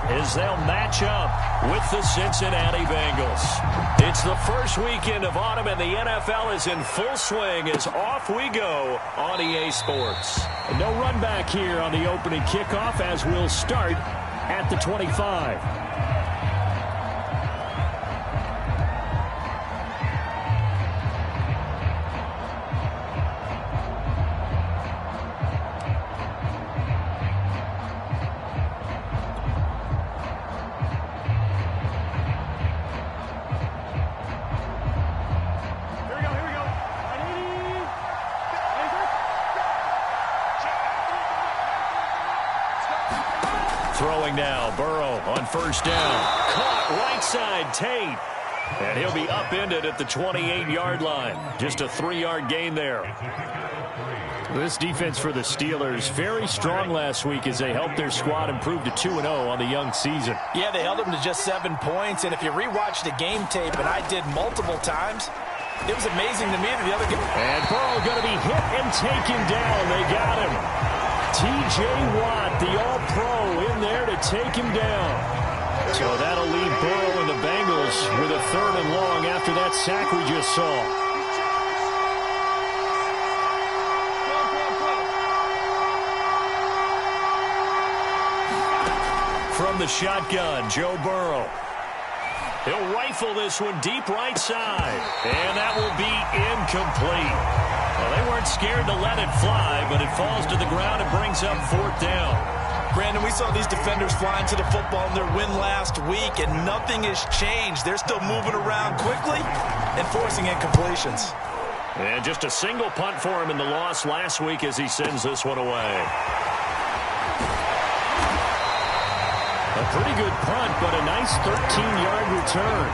as they'll match up with the Cincinnati Bengals. It's the first weekend of autumn, and the NFL is in full swing as off we go on EA Sports. No run back here on the opening kickoff as we'll start at the 25. Throwing now, Burrow on first down. Caught right side, Tate. And he'll be upended at the 28-yard line. Just a 3-yard gain there. This defense for the Steelers, very strong last week as they helped their squad improve to 2-0 on the young season. Yeah, they held them to just 7 points. And if you rewatch the game tape, and I did multiple times, it was amazing to me that the other game. And Burrow going to be hit and taken down. They got him. T.J. Watt, the All-Pro, in there to take him down. So that'll leave Burrow and the Bengals with a 3rd and long after that sack we just saw. From the shotgun, Joe Burrow. He'll rifle this one deep right side. And that will be incomplete. Well, they weren't scared to let it fly, but it falls to the ground and brings up 4th down. Brandon, we saw these defenders flying to the football in their win last week, and nothing has changed. They're still moving around quickly and forcing incompletions. And just a single punt for him in the loss last week as he sends this one away. A pretty good punt, but a nice 13-yard return.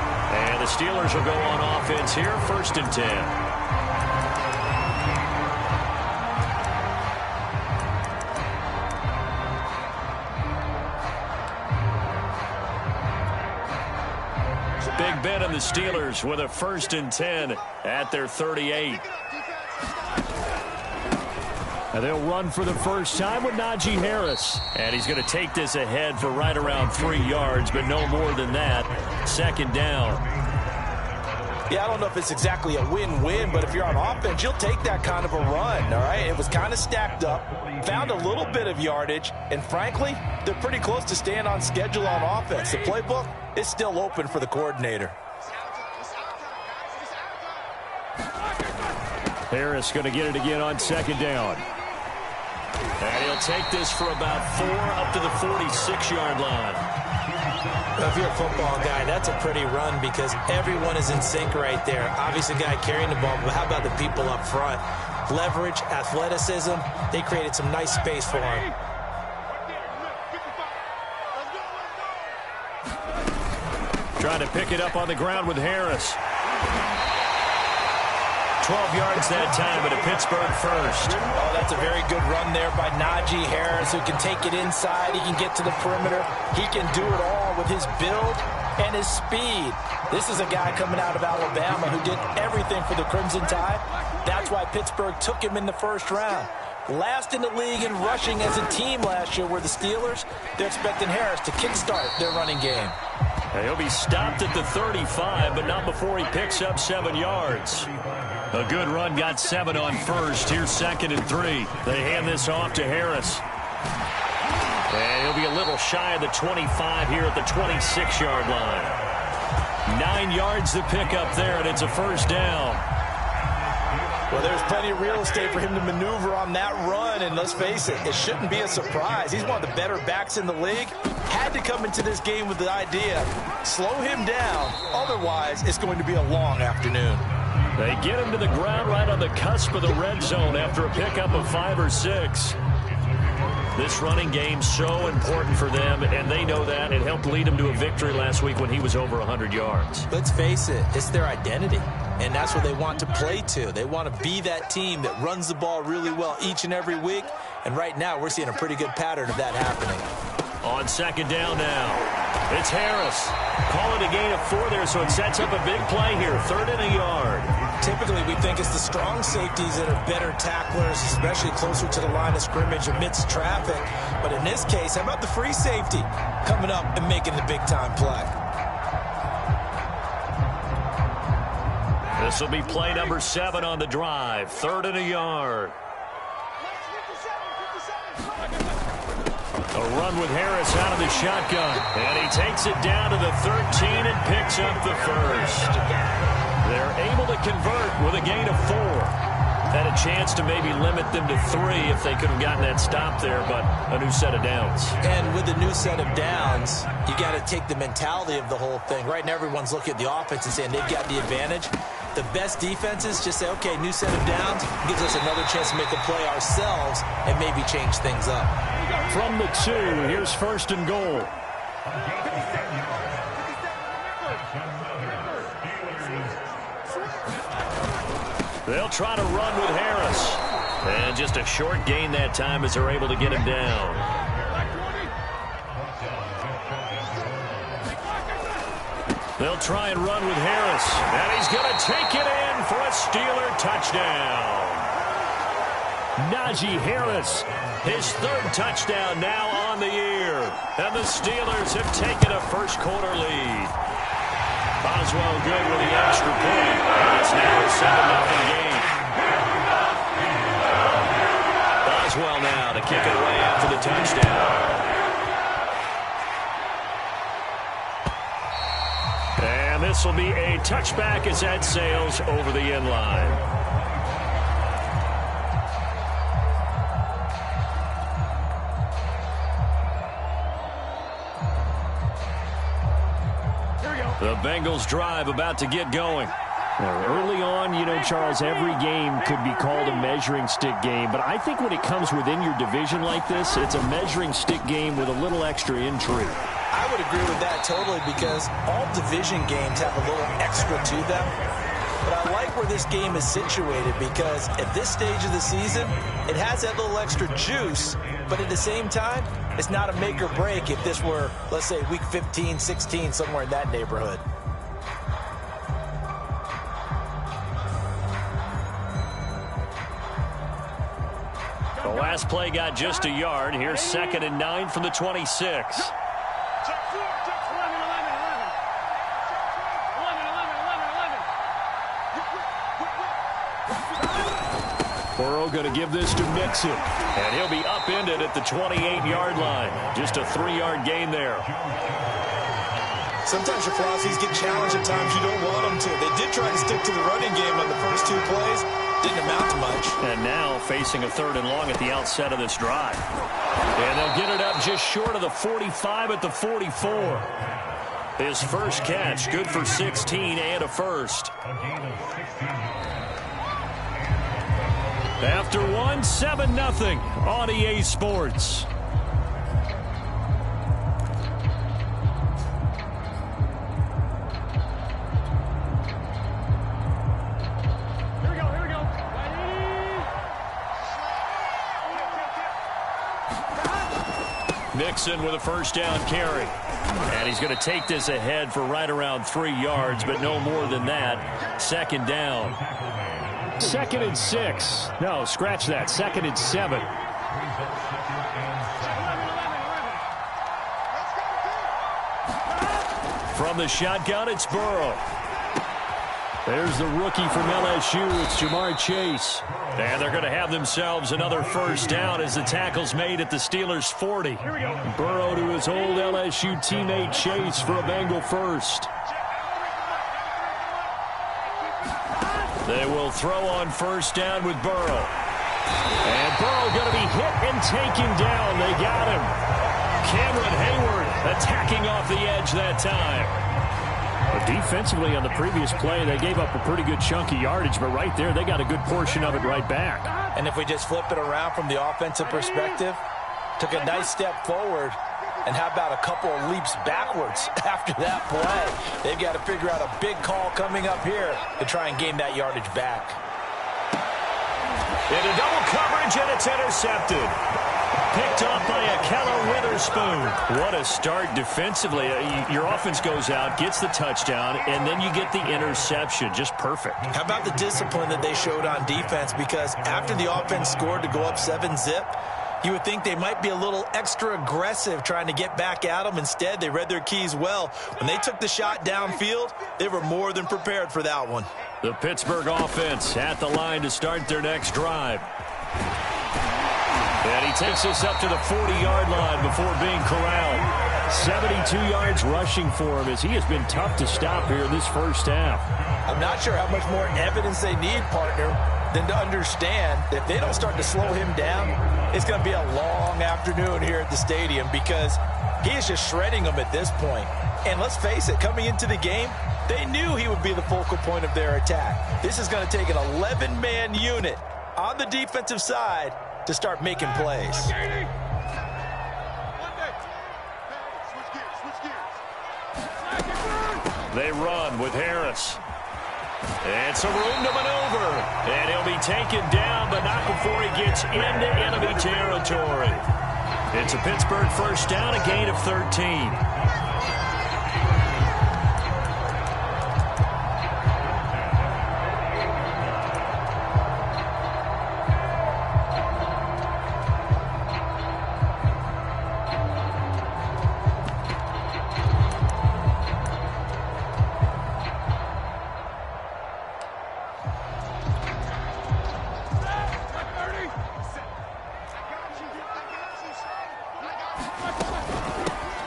And the Steelers will go on offense here, 1st and 10. Big bet on the Steelers with a 1st and 10 at their 38. And they'll run for the first time with Najee Harris. And he's going to take this ahead for right around 3 yards, but no more than that. 2nd down. Yeah, I don't know if it's exactly a win-win, but if you're on offense, you'll take that kind of a run, all right? It was kind of stacked up, found a little bit of yardage, and frankly, they're pretty close to staying on schedule on offense. The playbook is still open for the coordinator. Harris going to get it again on 2nd down. And he'll take this for about 4 up to the 46-yard line. Well, if you're a football guy, that's a pretty run because everyone is in sync right there. Obviously, the guy carrying the ball, but how about the people up front? Leverage, athleticism, they created some nice space for him. Trying to pick it up on the ground with Harris. 12 yards that time, but a Pittsburgh first. Oh, that's a very good run there by Najee Harris, who can take it inside. He can get to the perimeter. He can do it all with his build and his speed. This is a guy coming out of Alabama who did everything for the Crimson Tide. That's why Pittsburgh took him in the 1st round. Last in the league in rushing as a team last year were the Steelers. They're expecting Harris to kickstart their running game. He'll be stopped at the 35, but not before he picks up 7 yards. A good run, got 7 on first. Here's 2nd and 3. They hand this off to Harris. And he'll be a little shy of the 25 here at the 26-yard line. 9 yards to pick up there, and it's a 1st down. Well, there's plenty of real estate for him to maneuver on that run, and let's face it, it shouldn't be a surprise. He's one of the better backs in the league. Had to come into this game with the idea, slow him down, otherwise it's going to be a long afternoon. They get him to the ground right on the cusp of the red zone after a pickup of 5 or 6. This running game's so important for them, and they know that. It helped lead them to a victory last week when he was over 100 yards. Let's face it, it's their identity, and that's what they want to play to. They want to be that team that runs the ball really well each and every week, and right now we're seeing a pretty good pattern of that happening. On 2nd down now, it's Harris. Call it a gain of 4 there, so it sets up a big play here. 3rd and a yard. Typically, we think it's the strong safeties that are better tacklers, especially closer to the line of scrimmage amidst traffic. But in this case, how about the free safety coming up and making the big-time play? This will be play number 7 on the drive. 3rd and a yard. A run with Harris out of the shotgun. And he takes it down to the 13 and picks up the first. They're able to convert with a gain of 4. Had a chance to maybe limit them to 3 if they could have gotten that stop there, but a new set of downs. And with the new set of downs, you got to take the mentality of the whole thing. Right now, everyone's looking at the offense and saying they've got the advantage. The best defenses just say, okay, new set of downs gives us another chance to make a play ourselves and maybe change things up. From the 2, here's 1st and goal. They'll try to run with Harris. And just a short gain that time as they're able to get him down. They'll try and run with Harris. And he's going to take it in for a Steeler touchdown. Najee Harris, his 3rd touchdown now on the year. And the Steelers have taken a first-quarter lead. Boswell good with the extra point. And it's now a 7-0 game. Boswell now to kick it away after the touchdown. And this will be a touchback as that sails over the end line. The Bengals drive about to get going. Well, early on, you know, Charles, every game could be called a measuring stick game. But I think when it comes within your division like this, it's a measuring stick game with a little extra intrigue. I would agree with that totally because all division games have a little extra to them. But I like where this game is situated because at this stage of the season, it has that little extra juice. But at the same time, it's not a make or break if this were, let's say, week 15, 16, somewhere in that neighborhood. The last play got just a yard. Here's 2nd and 9 from the 26. Burrow going to give this to Mixon. And he'll be upended at the 28-yard line. Just a 3-yard gain there. Sometimes your philosophies get challenged at times you don't want them to. They did try to stick to the running game on the first 2 plays. Didn't amount to much. And now facing a 3rd and long at the outset of this drive. And they'll get it up just short of the 45 at the 44. His first catch, good for 16 and a first. After 1, 7-0 on EA Sports. Mixon with a first down carry. And he's going to take this ahead for right around 3 yards, but no more than that. 2nd down. 2nd and 6. No, scratch that. 2nd and 7. From the shotgun, it's Burrow. There's the rookie from LSU. It's Jamar Chase. And they're going to have themselves another first down as the tackle's made at the Steelers' 40. Burrow to his old LSU teammate Chase for a Bengal first. They will throw on first down with Burrow. And Burrow going to be hit and taken down. They got him. Cameron Hayward attacking off the edge that time. But defensively on the previous play, they gave up a pretty good chunk of yardage, but right there, they got a good portion of it right back. And if we just flip it around from the offensive perspective, took a nice step forward, and how about a couple of leaps backwards after that play? They've got to figure out a big call coming up here to try and gain that yardage back. Into double coverage, and it's intercepted. picked off by Keller Witherspoon. What a start defensively. Your offense goes out, gets the touchdown, and then you get the interception. Just perfect. How about the discipline that they showed on defense? Because after the offense scored to go up 7-zip, you would think they might be a little extra aggressive trying to get back at them. Instead, they read their keys well. When they took the shot downfield, they were more than prepared for that one. The Pittsburgh offense at the line to start their next drive. And he takes us up to the 40-yard line before being corralled. 72 yards rushing for him as he has been tough to stop here in this first half. I'm not sure how much more evidence they need, partner, than to understand that if they don't start to slow him down, it's going to be a long afternoon here at the stadium because he is just shredding them at this point. And let's face it, coming into the game, they knew he would be the focal point of their attack. This is going to take an 11-man unit on the defensive side to start making plays. They run with Harris. It's a room to maneuver. And he'll be taken down, but not before he gets into enemy territory. It's a Pittsburgh first down, a gain of 13.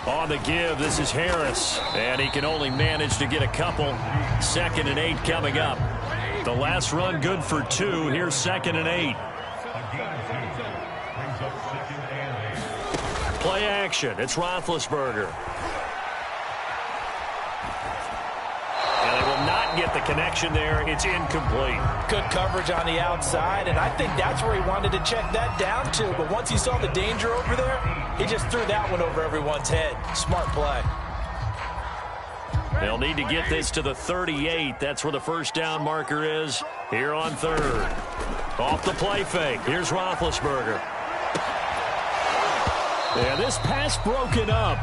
On the give, this is Harris, and he can only manage to get a couple. 2nd and 8 coming up. The last run good for 2. Here's 2nd and 8. Play action. It's Roethlisberger. And they will not get the connection there. It's incomplete. Good coverage on the outside, and I think that's where he wanted to check that down to. But once he saw the danger over there, he just threw that one over everyone's head. Smart play. They'll need to get this to the 38. That's where the first down marker is here on 3rd. Off the play fake. Here's Roethlisberger. Yeah, this pass broken up.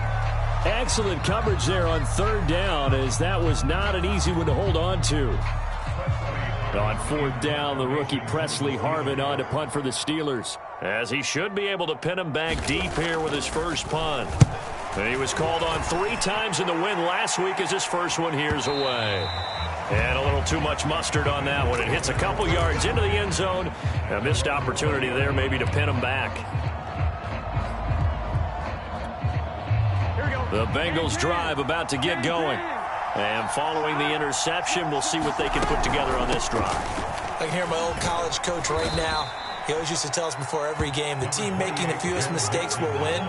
Excellent coverage there on 3rd down, as that was not an easy one to hold on to. On 4th down, the rookie Presley Harvin on to punt for the Steelers, as he should be able to pin him back deep here with his first punt. And he was called on 3 times in the win last week as his first one here's away. And a little too much mustard on that one. It hits a couple yards into the end zone. A missed opportunity there maybe to pin him back. The Bengals drive about to get going. And following the interception, we'll see what they can put together on this drive. I can hear my old college coach right now. He always used to tell us before every game, the team making the fewest mistakes will win.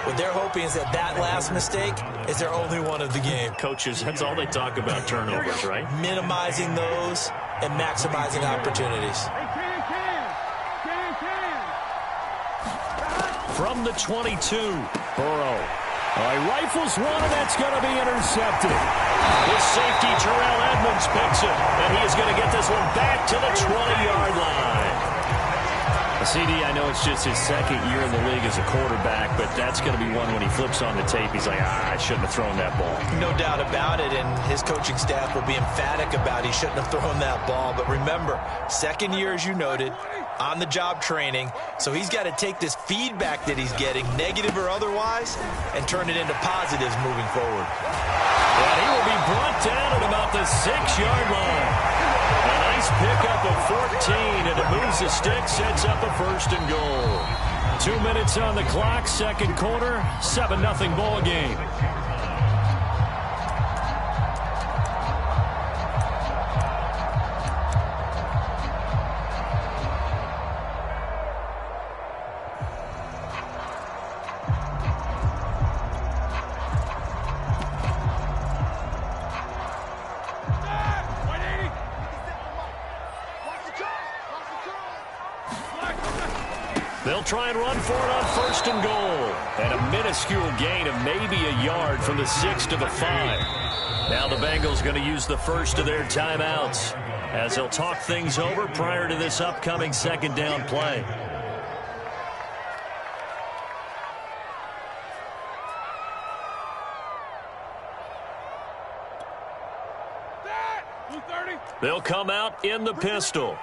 What they're hoping is that last mistake is their only one of the game. Coaches, that's all they talk about, turnovers, right? Minimizing those and maximizing opportunities. From the 22, Burrow. Rifles one, and that's going to be intercepted. His safety, Terrell Edmonds, picks it, and he is going to get this one back to the 20-yard line. CD, I know it's just his 2nd year in the league as a quarterback, but that's going to be one when he flips on the tape. He's like, I shouldn't have thrown that ball. No doubt about it, and his coaching staff will be emphatic about he shouldn't have thrown that ball. But remember, 2nd year, as you noted, on-the-job training, so he's got to take this feedback that he's getting, negative or otherwise, and turn it into positives moving forward. And he will be brought down at about the 6-yard line. A nice pickup of 14, and it moves the stick, sets up a 1st and goal. 2 minutes on the clock, 2nd quarter, 7-0 ball game. They'll try and run for it on 1st and goal. And a minuscule gain of maybe a yard from the 6 to the 5. Now the Bengals going to use the first of their timeouts as they'll talk things over prior to this upcoming 2nd down play. They'll come out in the pistol.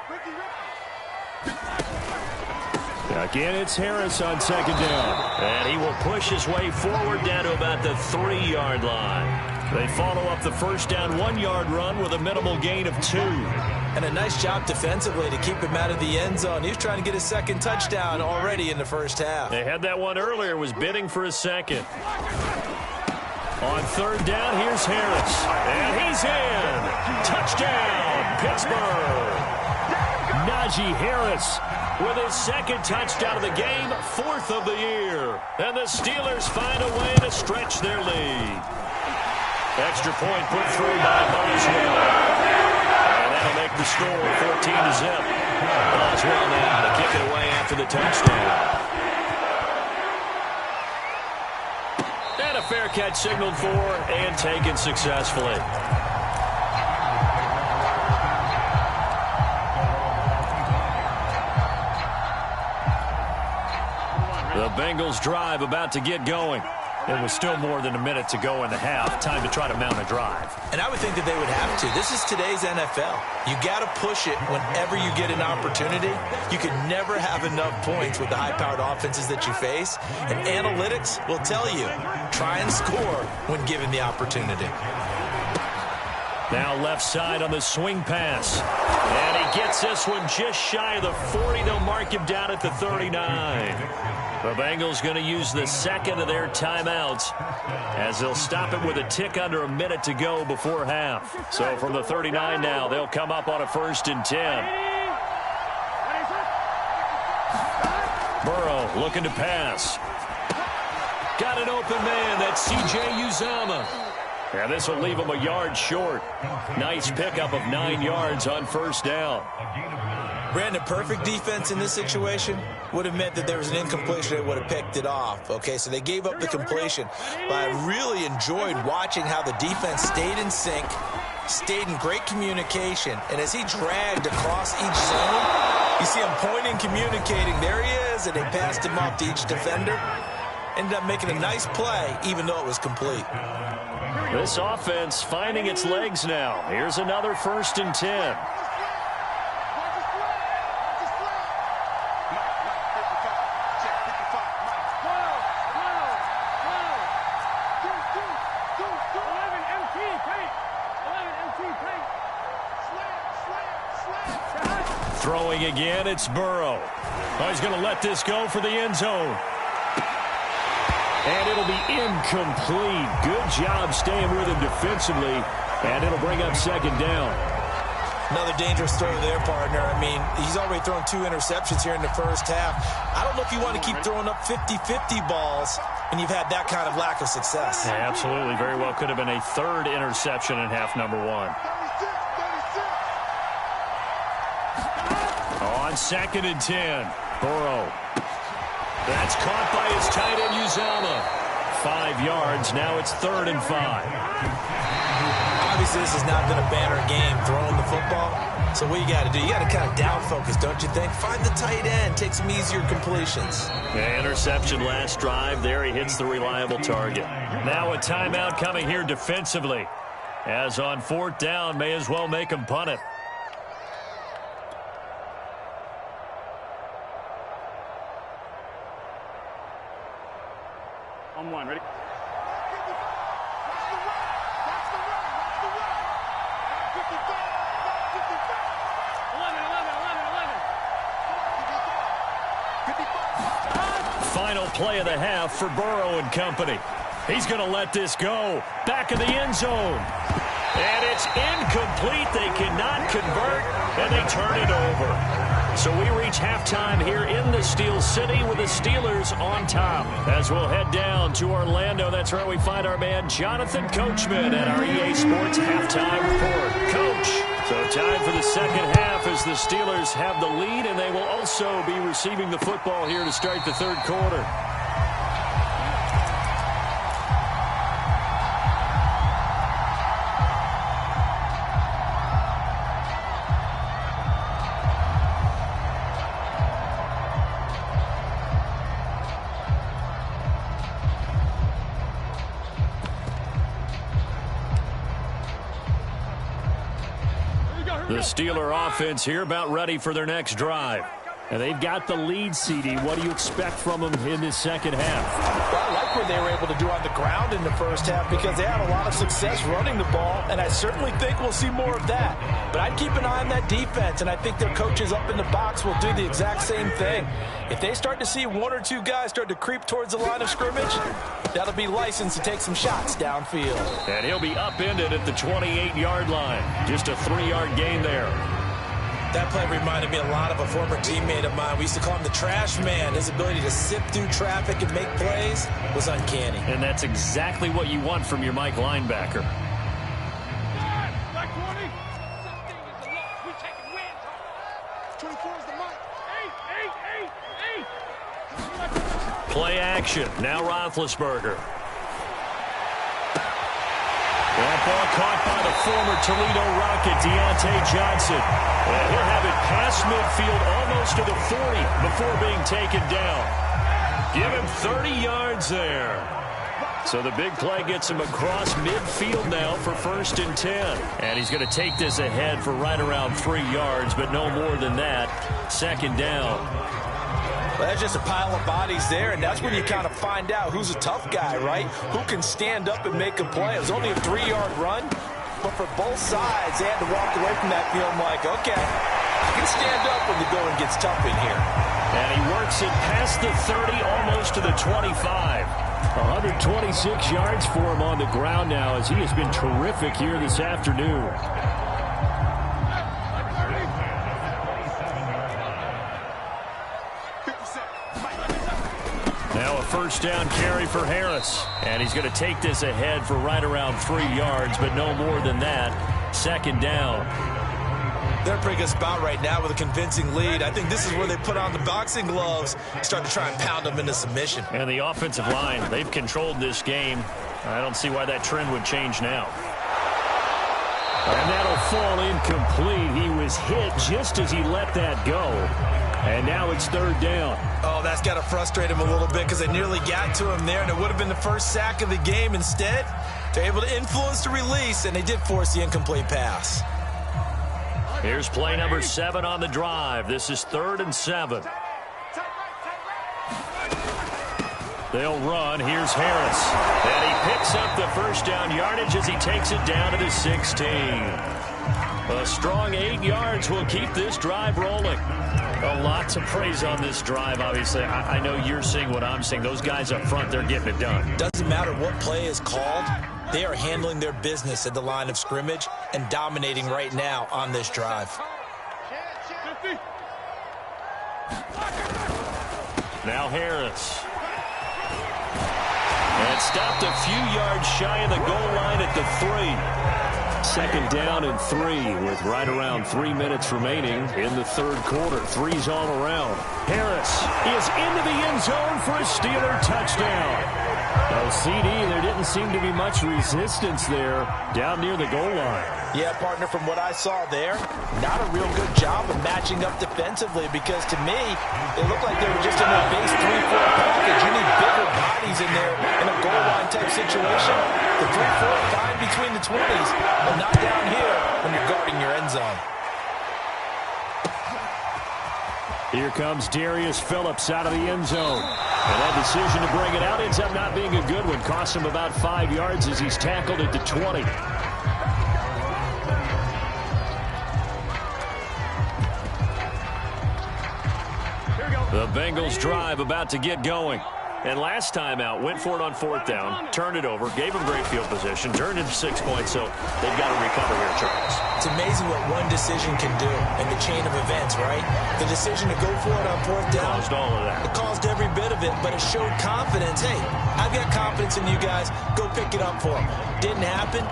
Again, it's Harris on second down. And he will push his way forward down to about the 3-yard line. They follow up the first down 1-yard run with a minimal gain of 2. And a nice job defensively to keep him out of the end zone. He was trying to get his second touchdown already in the first half. They had that one earlier, was bidding for a second. On third down, here's Harris. And he's in. Touchdown, Pittsburgh. Najee Harris with his second touchdown of the game, 4th of the year. And the Steelers find a way to stretch their lead. Extra point put through by Boswell. And that'll make the score 14-0. Boswell now to kick it away after the touchdown. And a fair catch signaled for and taken successfully. The Bengals drive about to get going. It was still more than a minute to go in the half. Time to try to mount a drive. And I would think that they would have to. This is today's NFL. You got to push it whenever you get an opportunity. You can never have enough points with the high-powered offenses that you face. And analytics will tell you, try and score when given the opportunity. Now left side on the swing pass. And he gets this one just shy of the 40. They'll mark him down at the 39. The Bengals going to use the second of their timeouts as they'll stop it with a tick under a minute to go before half. So from the 39 now, they'll come up on a 1st and 10. Burrow looking to pass. Got an open man. That's C.J. Uzomah. And this will leave him a yard short. Nice pickup of 9 yards on first down. Brandon, perfect defense in this situation would have meant that there was an incompletion. They would have picked it off. Okay, so they gave up the completion. But I really enjoyed watching how the defense stayed in sync, stayed in great communication. And as he dragged across each zone, you see him pointing, communicating. There he is, and they passed him off to each defender. Ended up making a nice play, even though it was complete. This offense finding its legs now. Here's another 1st and 10. Throwing again, it's Burrow. Oh, he's going to let this go for the end zone. And it'll be incomplete. Good job staying with him defensively. And it'll bring up second down. Another dangerous throw there, partner. I mean, he's already thrown 2 interceptions here in the first half. I don't know if you want to keep throwing up 50-50 balls when you've had that kind of lack of success. Yeah, absolutely. Very well could have been a 3rd interception in half number 1. On 2nd and 10, Burrow. That's caught by his tight end, Uzomah. 5 yards. Now it's 3rd and 5. Obviously, this has not been a banner game throwing the football. So what you got to do, you got to kind of down focus, don't you think? Find the tight end, take some easier completions. Yeah, interception last drive. There he hits the reliable target. Now a timeout coming here defensively. As on 4th down, may as well make him punt it. On 1, ready? Final play of the half for Burrow and company. He's going to let this go. Back of the end zone. And it's incomplete. They cannot convert, and they turn it over. So we reach halftime here in the Steel City with the Steelers on top. As we'll head down to Orlando, that's where we find our man Jonathan Coachman at our EA Sports Halftime Report. Coach, so time for the second half as the Steelers have the lead, and they will also be receiving the football here to start the 3rd quarter. The Steeler offense here about ready for their next drive. And they've got the lead, CD. What do you expect from them in this second half? Well, I like what they were able to do on the ground in the first half because they had a lot of success running the ball, and I certainly think we'll see more of that. But I'd keep an eye on that defense, and I think their coaches up in the box will do the exact same thing. If they start to see one or two guys start to creep towards the line of scrimmage, that'll be licensed to take some shots downfield. And he'll be upended at the 28-yard line. Just a 3-yard gain there. That play reminded me a lot of a former teammate of mine. We used to call him the trash man. His ability to sift through traffic and make plays was uncanny. And that's exactly what you want from your Mike linebacker. Play action. Now Roethlisberger. That ball caught by the former Toledo Rocket, Deontay Johnson. And he'll have it past midfield almost to the 40 before being taken down. Give him 30 yards there. So the big play gets him across midfield now for 1st and 10. And he's going to take this ahead for right around 3 yards, but no more than that. 2nd down. Well, that's just a pile of bodies there, and that's when you kind of find out who's a tough guy, right? Who can stand up and make a play. It was only a 3-yard run, but for both sides, they had to walk away from that feeling like, okay, I can stand up when the going gets tough in here. And he works it past the 30, almost to the 25. 126 yards for him on the ground now as he has been terrific here this afternoon. Now a 1st down carry for Harris. And he's going to take this ahead for right around 3 yards, but no more than that. 2nd down. They're in a pretty good spot right now with a convincing lead. I think this is where they put on the boxing gloves, start to try and pound them into submission. And the offensive line, they've controlled this game. I don't see why that trend would change now. And that'll fall incomplete. He was hit just as he let that go. And now it's 3rd down. Oh, that's got to frustrate him a little bit because they nearly got to him there, and it would have been the first sack of the game. Instead, they're able to influence the release, and they did force the incomplete pass. Here's play number 7 on the drive. This is 3rd and 7. They'll run. Here's Harris. And he picks up the 1st down yardage as he takes it down to the 16. A strong 8 yards will keep this drive rolling. A lot to praise on this drive, obviously. I know you're seeing what I'm seeing. Those guys up front, they're getting it done. Doesn't matter what play is called. They are handling their business at the line of scrimmage and dominating right now on this drive. Now Harris. And stopped a few yards shy of the goal line at the 3. 2nd down and 3 with right around 3 minutes remaining in the 3rd quarter. 3's all around. Harris is into the end zone for a Steeler touchdown. No, CD, there didn't seem to be much resistance there down near the goal line. Yeah, partner, from what I saw there, not a real good job of matching up defensively because to me, it looked like they were just in a base 3-4 package. You need bigger bodies in there in a goal line type situation. The 3-4 fine between the 20s, but not down here when you're guarding your end zone. Here comes Darius Phillips out of the end zone. And that decision to bring it out ends up not being a good one. Costs him about 5 yards as he's tackled at the 20. The Bengals drive about to get going. And last time out, went for it on 4th down, turned it over, gave them great field position, turned into 6 points, so they've got to recover here, Charles. It's amazing what one decision can do in the chain of events, right? The decision to go for it on 4th down. Caused all of that. It caused every bit of it, but it showed confidence. Hey, I've got confidence in you guys. Go pick it up for them. Didn't happen.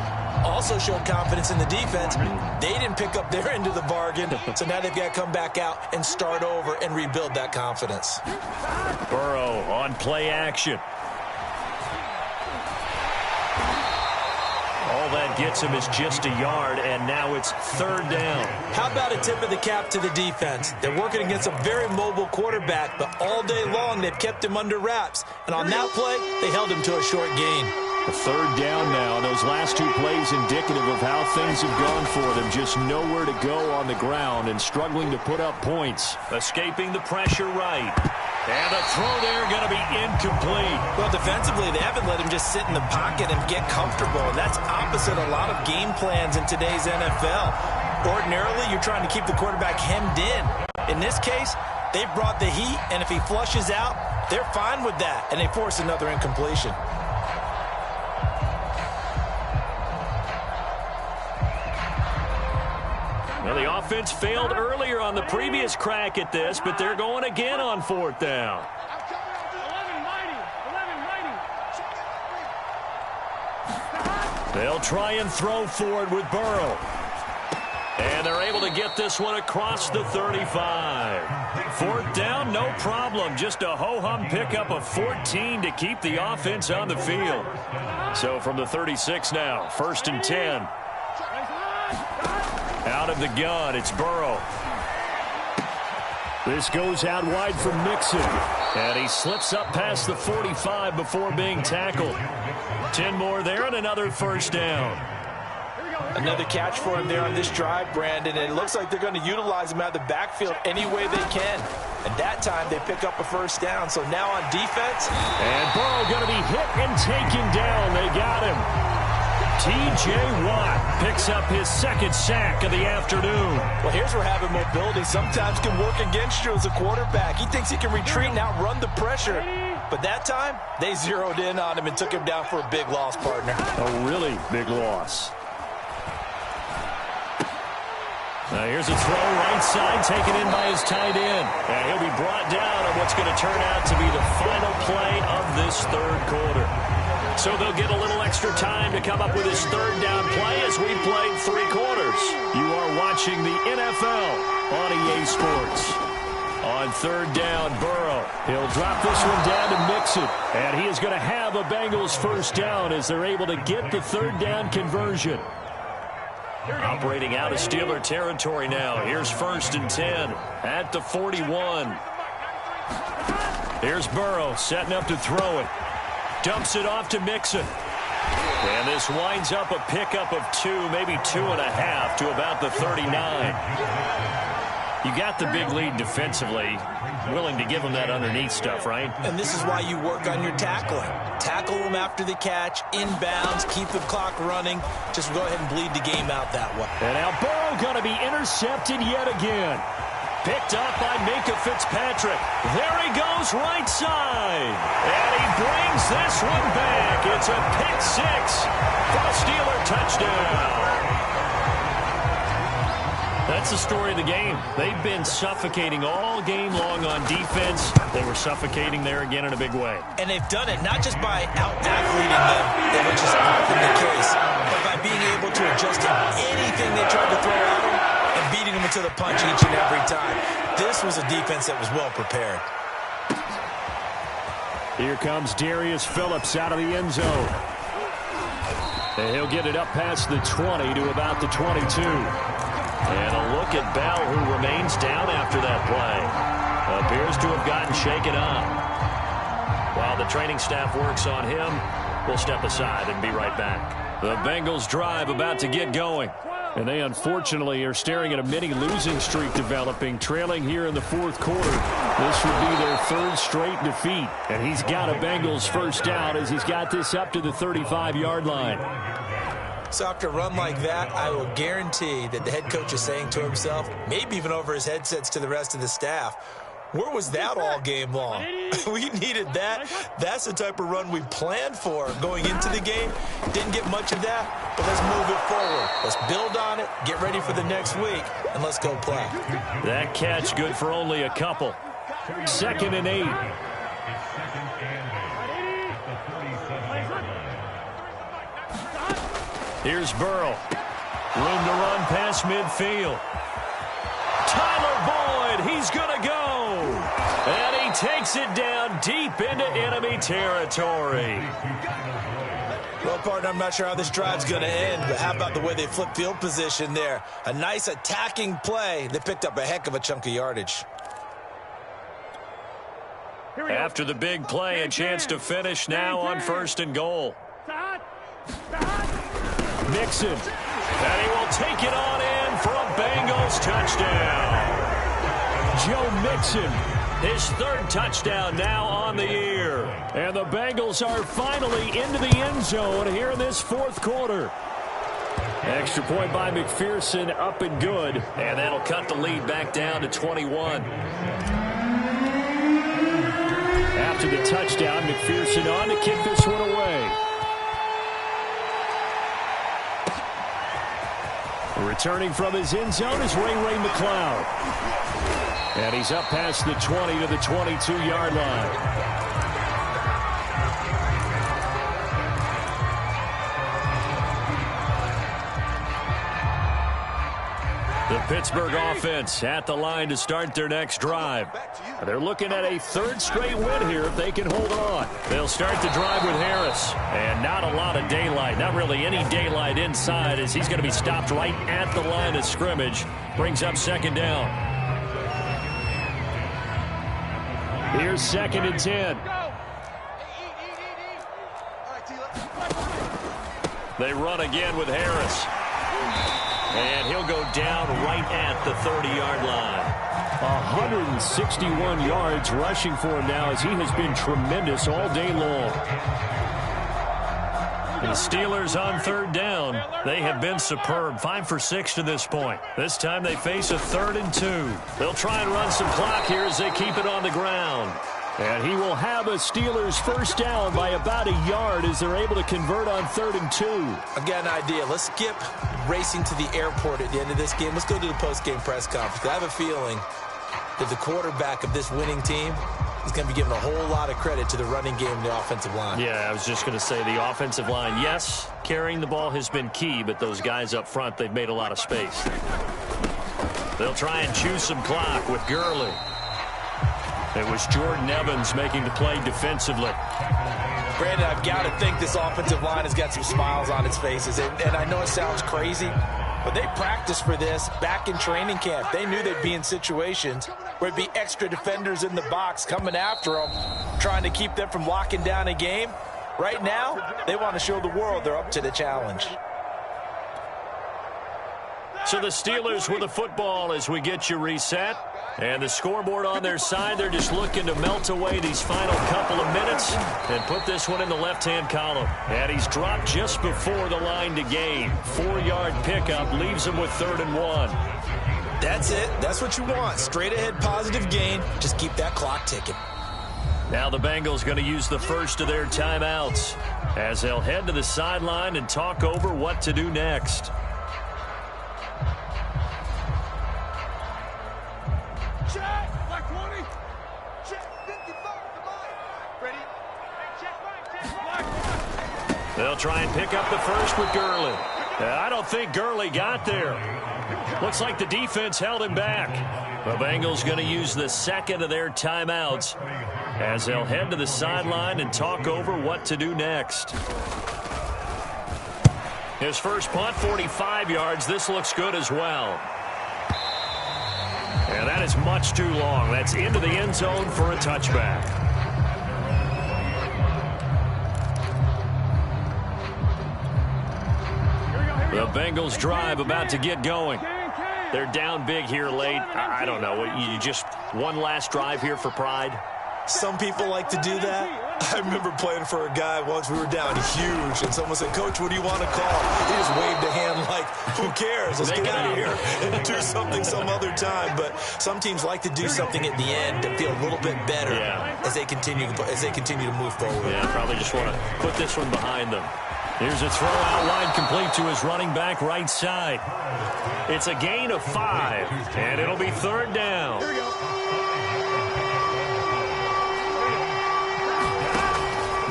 Also showed confidence in the defense. They didn't pick up their end of the bargain, so now they've got to come back out and start over and rebuild that confidence. Burrow on play action. All that gets him is just a yard, and now it's 3rd down. How about a tip of the cap to the defense? They're working against a very mobile quarterback, but all day long they've kept him under wraps. And on that play, they held him to a short gain. A third down now. Those last two plays indicative of how things have gone for them. Just nowhere to go on the ground and struggling to put up points. Escaping the pressure right. And the throw there going to be incomplete. Well, defensively, they haven't let him just sit in the pocket and get comfortable. And that's opposite a lot of game plans in today's NFL. Ordinarily, you're trying to keep the quarterback hemmed in. In this case, they brought the heat, and if he flushes out, they're fine with that, and they force another incompletion. Well, the offense failed earlier on the previous crack at this, but they're going again on fourth down. They'll try and throw forward with Burrow. And they're able to get this one across the 35. Fourth down, no problem. Just a ho-hum pickup of 14 to keep the offense on the field. So from the 36 now, 1st and 10. Out of the gun, it's Burrow. This goes out wide for Mixon. And he slips up past the 45 before being tackled. 10 more there and another first down. Another catch for him there on this drive, Brandon. And it looks like they're going to utilize him out of the backfield any way they can. And that time they pick up a first down. So now on defense. And Burrow going to be hit and taken down. They got him. T.J. Watt picks up his second sack of the afternoon. Well, here's where having mobility sometimes can work against you as a quarterback. He thinks he can retreat and outrun the pressure. But that time, they zeroed in on him and took him down for a big loss, partner. A really big loss. Now here's a throw right side taken in by his tight end. And he'll be brought down on what's going to turn out to be the final play of this third quarter. So they'll get a little extra time to come up with his third down play as we played 3 quarters. You are watching the NFL on EA Sports. On third down, Burrow. He'll drop this one down to Mixon. And he is going to have a Bengals first down as they're able to get the third down conversion. Operating out of Steeler territory now. Here's 1st and 10 at the 41. Here's Burrow setting up to throw it. Dumps it off to Mixon. And this winds up a pickup of 2, maybe 2.5 to about the 39. You got the big lead defensively. Willing to give them that underneath stuff, right? And this is why you work on your tackling. Tackle them after the catch, inbounds, keep the clock running. Just go ahead and bleed the game out that way. And now Burrow going to be intercepted yet again. Picked up by Minka Fitzpatrick. There he goes right side. And he brings this one back. It's a pick 6 for a Steeler touchdown. That's the story of the game. They've been suffocating all game long on defense. They were suffocating there again in a big way. And they've done it not just by out-athleting them, which is often the case, but by being able to adjust to anything they tried to throw at them and beating them into the punch each and every time. This was a defense that was well prepared. Here comes Darius Phillips out of the end zone. And he'll get it up past the 20 to about the 22. And a look at Bell, who remains down after that play. Appears to have gotten shaken up. While the training staff works on him, we'll step aside and be right back. The Bengals drive about to get going. And they unfortunately are staring at a mini losing streak developing, trailing here in the 4th quarter. This would be their 3rd straight defeat. And he's got a Bengals first down as he's got this up to the 35-yard line. So after a run like that, I will guarantee that the head coach is saying to himself, maybe even over his headsets to the rest of the staff, where was that all game long? We needed that. That's the type of run we planned for going into the game. Didn't get much of that, but let's move it forward. Let's build on it, get ready for the next week, and let's go play. That catch good for only a couple. 2nd and 8. Here's Burrow. Room to run past midfield. Tyler Boyd, he's going to go. And he takes it down deep into enemy territory. Well, partner, I'm not sure how this drive's going to end, but how about the way they flip field position there? A nice attacking play. They picked up a heck of a chunk of yardage. After the big play, a chance to finish now on 1st and goal. Mixon. And he will take it on in for a Bengals touchdown. Joe Mixon, his third touchdown now on the year. And the Bengals are finally into the end zone here in this fourth quarter. Extra point by McPherson, up and good. And that'll cut the lead back down to 21. After the touchdown, McPherson on to kick this one away. Returning from his end zone is Ray McLeod. And he's up past the 20 to the 22-yard line. The Pittsburgh offense at the line to start their next drive. They're looking at a third straight win here if they can hold on. They'll start the drive with Harris. And not a lot of daylight, not really any daylight inside, as he's going to be stopped right at the line of scrimmage. Brings up second down. Here's 2nd and 10. They run again with Harris. And he'll go down right at the 30-yard line. 161 yards rushing for him now, as he has been tremendous all day long. The Steelers on third down. They have been superb. 5 for 6 to this point. This time they face a 3rd and 2. They'll try and run some clock here as they keep it on the ground. And he will have a Steelers first down by about a yard as they're able to convert on 3rd and 2. I've got an idea. Let's skip racing to the airport at the end of this game. Let's go to the post-game press conference. I have a feeling that the quarterback of this winning team is going to be given a whole lot of credit to the running game and the offensive line. Yeah, I was just going to say the offensive line, yes, carrying the ball has been key, but those guys up front, they've made a lot of space. They'll try and chew some clock with Gurley. It was Jordan Evans making the play defensively. Brandon, I've got to think this offensive line has got some smiles on its faces. And I know it sounds crazy, but they practiced for this back in training camp. They knew they'd be in situations where it'd be extra defenders in the box coming after them, trying to keep them from locking down a game. Right now, they want to show the world they're up to the challenge. So the Steelers with the football as we get you reset. And the scoreboard on their side, they're just looking to melt away these final couple of minutes and put this one in the left-hand column. And he's dropped just before the line to gain. 4-yard pickup leaves him with 3rd and 1. That's it. That's what you want. Straight ahead positive gain. Just keep that clock ticking. Now the Bengals going to use the first of their timeouts as they'll head to the sideline and talk over what to do next. They'll try and pick up the first with Gurley. I don't think Gurley got there. Looks like the defense held him back. The Bengals going to use the second of their timeouts as they'll head to the sideline and talk over what to do next. His first punt, 45 yards. This looks good as well. And that is much too long. That's into the end zone for a touchback. The Bengals drive about to get going. They're down big here late. I don't know. You just one last drive here for pride? Some people like to do that. I remember playing for a guy once. We were down huge, and someone said, "Coach, what do you want to call?" He just waved a hand like, who cares? Let's get out of here and do something some other time. But some teams like to do something at the end to feel a little bit better as they continue to move forward. Yeah, probably just want to put this one behind them. Here's a throw out wide, complete to his running back right side. It's a gain of 5, and it'll be 3rd down.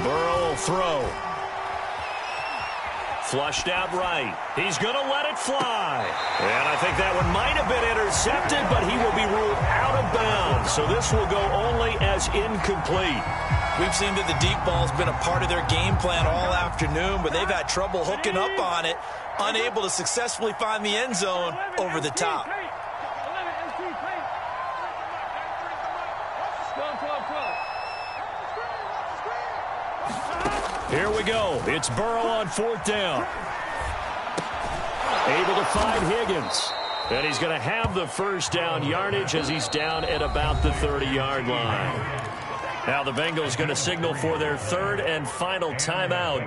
Burrow will throw. Flushed out right. He's going to let it fly. And I think that one might have been intercepted, but he will be ruled out of bounds. So this will go only as incomplete. We've seen that the deep ball's been a part of their game plan all afternoon, but they've had trouble hooking up on it, unable to successfully find the end zone over the top. Here we go. It's Burrow on 4th down. Able to find Higgins. And he's going to have the first down yardage as he's down at about the 30-yard line. Now the Bengals going to signal for their third and final timeout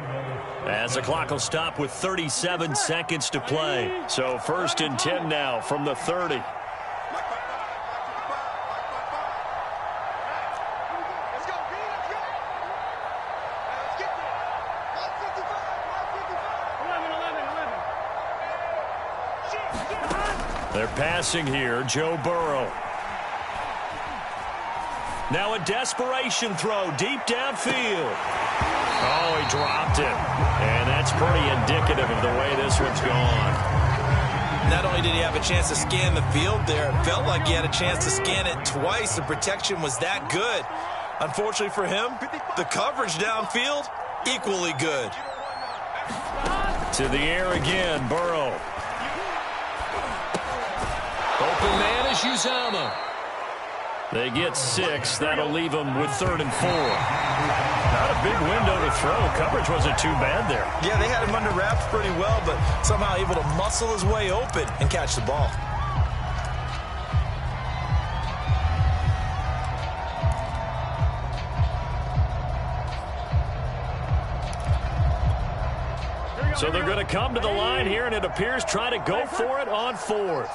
as the clock will stop with 37 seconds to play. So 1st and 10 now from the 30. They're passing here, Joe Burrow. Now a desperation throw deep downfield. Oh, he dropped it. And that's pretty indicative of the way this one's gone. Not only did he have a chance to scan the field there, it felt like he had a chance to scan it twice. The protection was that good. Unfortunately for him, the coverage downfield, equally good. To the air again, Burrow. Open man is Uzama. They get 6. That'll leave them with 3rd and 4. Not a big window to throw. Coverage wasn't too bad there. Yeah, they had him under wraps pretty well, but somehow able to muscle his way open and catch the ball. So they're going to come to the line here, and it appears trying to go for it on 4th.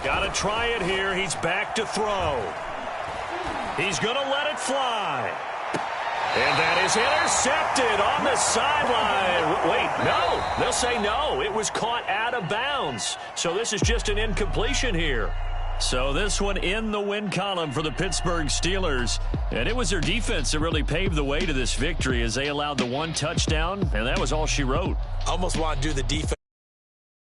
Got to try it here. He's back to throw. He's going to let it fly. And that is intercepted on the sideline. Wait, no. They'll say no. It was caught out of bounds. So this is just an incompletion here. So this one in the win column for the Pittsburgh Steelers. And it was their defense that really paved the way to this victory as they allowed the 1 touchdown, and that was all she wrote. Almost want to do the defense.